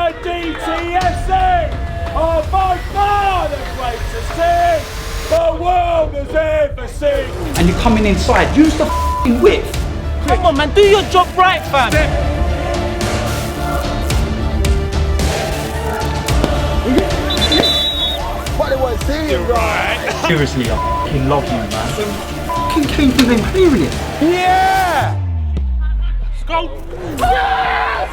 and DTSC are by far the greatest team the world has ever seen. And you're coming inside, use the f***ing width. Come on, man, do your job right, fam. What they want to see you, right? Seriously, I f***ing love you, man. Fucking came through them hearing it. Yeah! Let's go. Yes!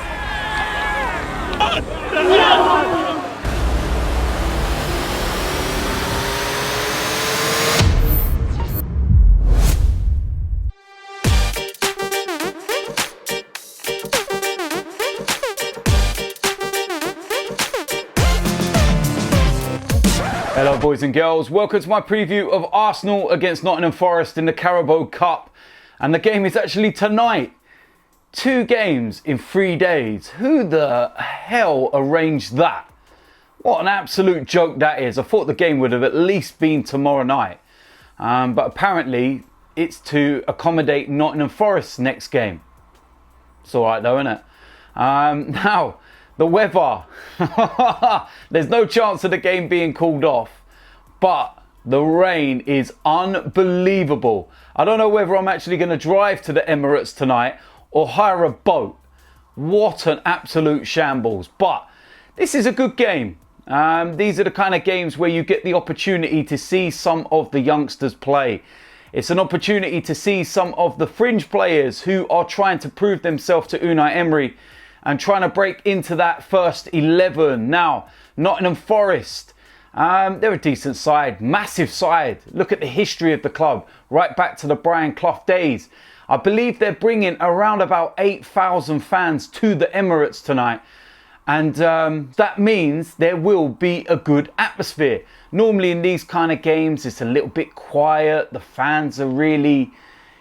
Hello boys and girls, welcome to my preview of Arsenal against Nottingham Forest in the Carabao Cup. And the game is actually tonight. 2 games in 3 days. Who the hell arranged that? What an absolute joke that is. I thought the game would have at least been tomorrow night. But apparently it's to accommodate Nottingham Forest's next game. It's alright though, isn't it? Now, the weather. There's no chance of the game being called off. But the rain is unbelievable. I don't know whether I'm actually going to drive to the Emirates tonight or hire a boat. What an absolute shambles. But this is a good game. These are the kind of games where you get the opportunity to see some of the youngsters play. It's an opportunity to see some of the fringe players who are trying to prove themselves to Unai Emery and trying to break into that first 11. Now, Nottingham Forest, they're a decent side, massive side. Look at the history of the club, right back to the Brian Clough days. I believe they're bringing around about 8,000 fans to the Emirates tonight. And that means there will be a good atmosphere. Normally in these kind of games, it's a little bit quiet. The fans are really,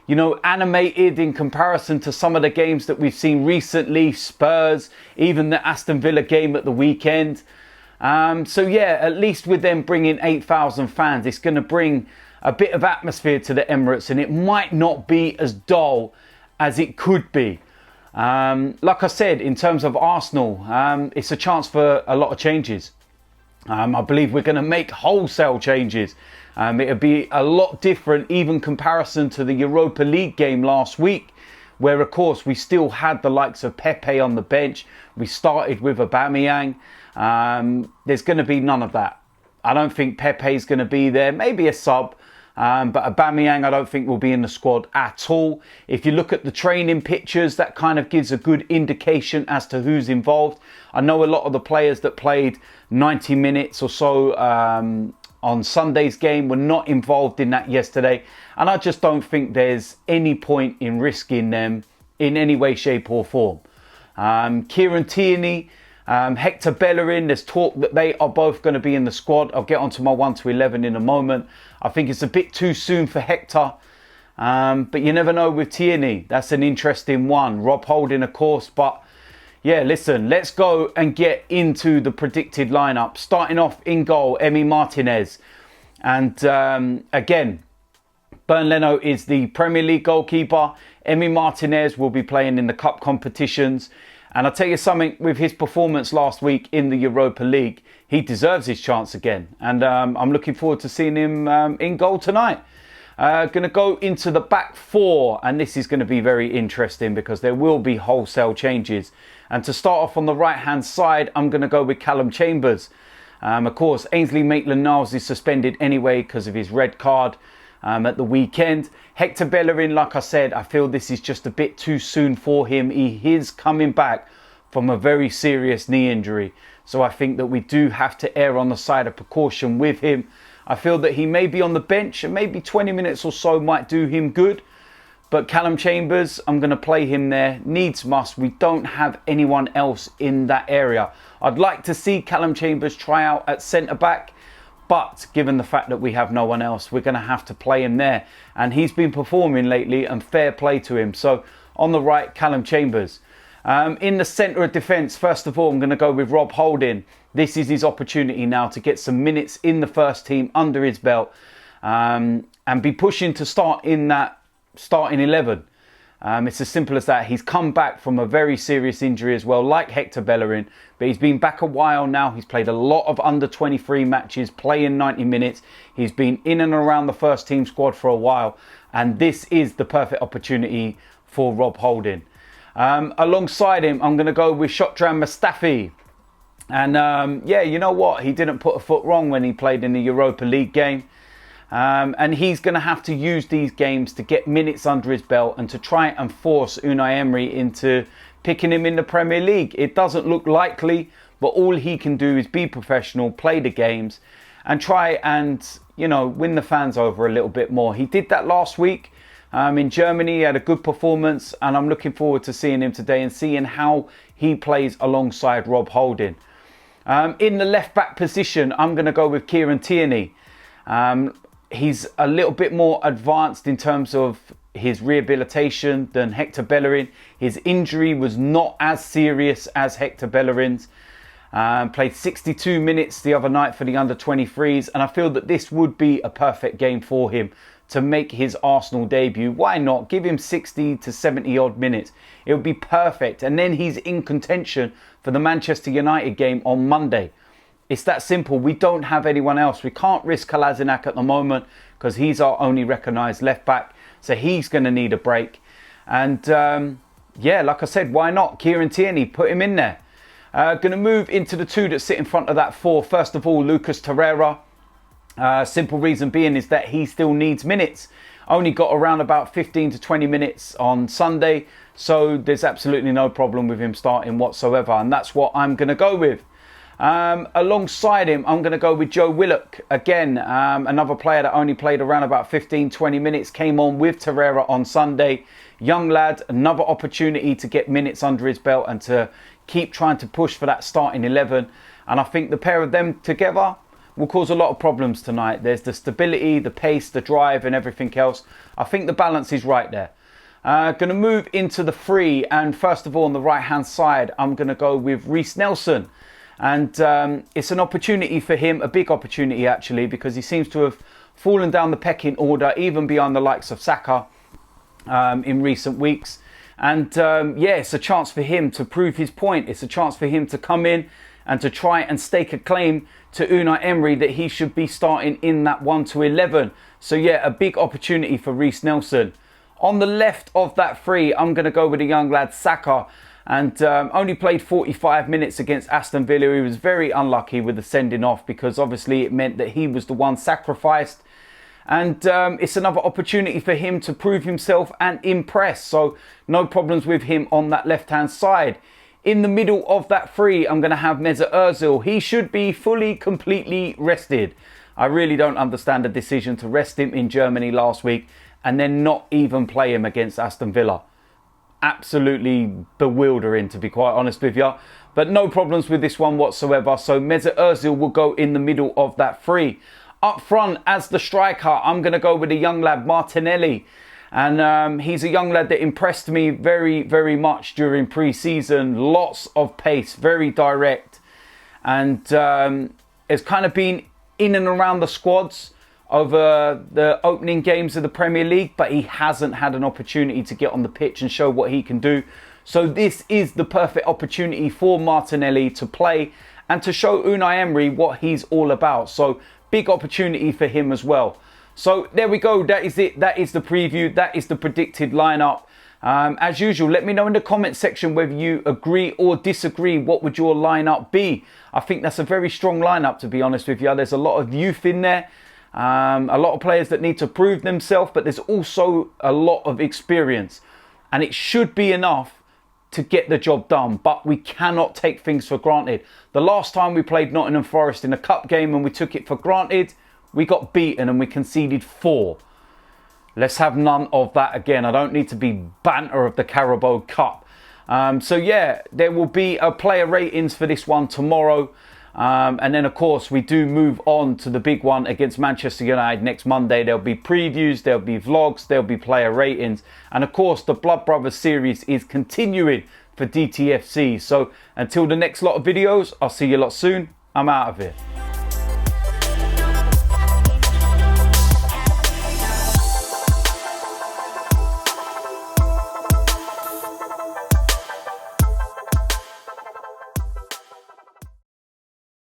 you know, animated in comparison to some of the games that we've seen recently. Spurs, even the Aston Villa game at the weekend. So yeah, at least with them bringing 8,000 fans, it's going to bring a bit of atmosphere to the Emirates, and it might not be as dull as it could be. Like I said, in terms of Arsenal, it's a chance for a lot of changes. I believe we're going to make wholesale changes. It'll be a lot different, even comparison to the Europa League game last week, where of course we still had the likes of Pepe on the bench. We started with Aubameyang. There's going to be none of that. I don't think Pepe's going to be there. Maybe a sub. But Aubameyang, I don't think will be in the squad at all. If you look at the training pictures, that kind of gives a good indication as to who's involved. I know a lot of the players that played 90 minutes or so on Sunday's game were not involved in that yesterday. And I just don't think there's any point in risking them in any way, shape or form. Kieran Tierney, Hector Bellerin, there's talk that they are both going to be in the squad. I'll get onto my 1 to 11 in a moment. I think it's a bit too soon for Hector. But you never know with Tierney. That's an interesting one. Rob Holding, of course. But yeah, listen, let's go and get into the predicted lineup. Starting off in goal, Emi Martinez. And again, Leno is the Premier League goalkeeper. Emi Martinez will be playing in the cup competitions. And I'll tell you something, with his performance last week in the Europa League, he deserves his chance again. And I'm looking forward to seeing him in goal tonight. Going to go into the back 4, and this is going to be very interesting because there will be wholesale changes. And to start off on the right-hand side, I'm going to go with Callum Chambers. Of course, Ainsley Maitland-Niles is suspended anyway because of his red card at the weekend. Hector Bellerin, like I said, I feel this is just a bit too soon for him. He is coming back from a very serious knee injury. So I think that we do have to err on the side of precaution with him. I feel that he may be on the bench and maybe 20 minutes or so might do him good. But Callum Chambers, I'm going to play him there. Needs must. We don't have anyone else in that area. I'd like to see Callum Chambers try out at centre-back. But given the fact that we have no one else, we're going to have to play him there. And he's been performing lately and fair play to him. So on the right, Callum Chambers. In the centre of defence, first of all, I'm going to go with Rob Holding. This is his opportunity now to get some minutes in the first team under his belt and be pushing to start in that starting 11. It's as simple as that. He's come back from a very serious injury as well, like Hector Bellerin, but he's been back a while now. He's played a lot of under 23 matches, playing 90 minutes. He's been in and around the first team squad for a while, and this is the perfect opportunity for Rob Holding. Alongside him, I'm going to go with Shotran Mustafi. And yeah, you know what? He didn't put a foot wrong when he played in the Europa League game. And he's going to have to use these games to get minutes under his belt and to try and force Unai Emery into picking him in the Premier League. It doesn't look likely, but all he can do is be professional, play the games and try and, you know, win the fans over a little bit more. He did that last week in Germany. He had a good performance, and I'm looking forward to seeing him today and seeing how he plays alongside Rob Holding. In the left back position, I'm going to go with Kieran Tierney. He's a little bit more advanced in terms of his rehabilitation than Hector Bellerin. His injury was not as serious as Hector Bellerin's. Played 62 minutes the other night for the under-23s, and I feel that this would be a perfect game for him to make his Arsenal debut. Why not? Give him 60 to 70 odd minutes. It would be perfect, and then he's in contention for the Manchester United game on Monday. It's that simple. We don't have anyone else. We can't risk Kolasinac at the moment because he's our only recognised left back. So he's going to need a break. And yeah, like I said, why not? Kieran Tierney, put him in there. Going to move into the two that sit in front of that four. First of all, Lucas Torreira. Simple reason being is that he still needs minutes. Only got around about 15 to 20 minutes on Sunday. So there's absolutely no problem with him starting whatsoever. And that's what I'm going to go with. Alongside him, I'm going to go with Joe Willock. Again, another player that only played around about 15-20 minutes, came on with Torreira on Sunday. Young lad, another opportunity to get minutes under his belt and to keep trying to push for that starting 11. And I think the pair of them together will cause a lot of problems tonight. There's the stability, the pace, the drive and everything else. I think the balance is right there. Going to move into the three, and first of all on the right hand side, I'm going to go with Reiss Nelson. And it's an opportunity for him, a big opportunity actually, because he seems to have fallen down the pecking order, even beyond the likes of Saka in recent weeks. And yeah, it's a chance for him to prove his point. It's a chance for him to come in and to try and stake a claim to Unai Emery that he should be starting in that 1 to 11. So yeah, a big opportunity for Reiss Nelson. On the left of that three, I'm going to go with the young lad Saka. And only played 45 minutes against Aston Villa. He was very unlucky with the sending off because obviously it meant that he was the one sacrificed. And it's another opportunity for him to prove himself and impress. So no problems with him on that left-hand side. In the middle of that three, I'm going to have Mesut Ozil. He should be fully, completely rested. I really don't understand the decision to rest him in Germany last week and then not even play him against Aston Villa. Absolutely bewildering, to be quite honest with you. But no problems with this one whatsoever. So Mesut Ozil will go in the middle of that three. Up front as the striker, I'm going to go with the young lad Martinelli. And he's a young lad that impressed me very, very much during pre-season. Lots of pace, very direct. And has kind of been in and around the squads over the opening games of the Premier League, but he hasn't had an opportunity to get on the pitch and show what he can do. So this is the perfect opportunity for Martinelli to play and to show Unai Emery what he's all about. So big opportunity for him as well. So there we go. That is it. That is the preview. That is the predicted lineup. As usual, let me know in the comment section whether you agree or disagree. What would your lineup be? I think that's a very strong lineup, to be honest with you. There's a lot of youth in there. A lot of players that need to prove themselves, but there's also a lot of experience, and it should be enough to get the job done. But we cannot take things for granted. The last time we played Nottingham Forest in a cup game and we took it for granted, we got beaten and we conceded 4. Let's have none of that again. I don't need to be banter of the Carabao Cup. So yeah, there will be a player ratings for this one tomorrow. And then, of course, we do move on to the big one against Manchester United next Monday. There'll be previews, there'll be vlogs, there'll be player ratings. And, of course, the Blood Brothers series is continuing for DTFC. So until the next lot of videos, I'll see you lot soon. I'm out of here.